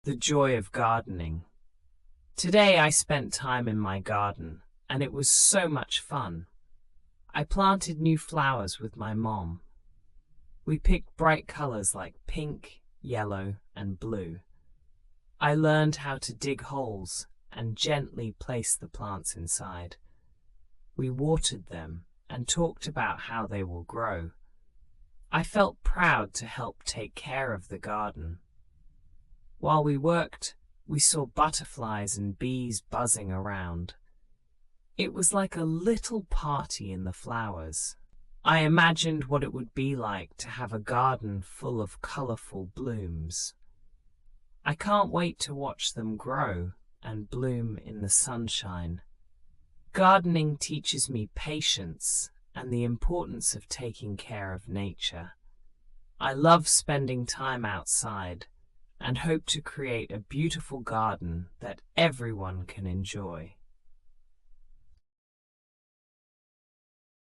The joy of gardening. Today I spent time in my garden, and it was so much fun. I planted new flowers with my mom. We picked bright colors like pink, yellow, and blue. I learned how to dig holes and gently place the plants inside. We watered them and talked about how they will grow. I felt proud to help take care of the garden. While we worked, we saw butterflies and bees buzzing around. It was like a little party in the flowers. I imagined what it would be like to have a garden full of colorful blooms. I can't wait to watch them grow and bloom in the sunshine. Gardening teaches me patience and the importance of taking care of nature. I love spending time outside and hope to create a beautiful garden that everyone can enjoy.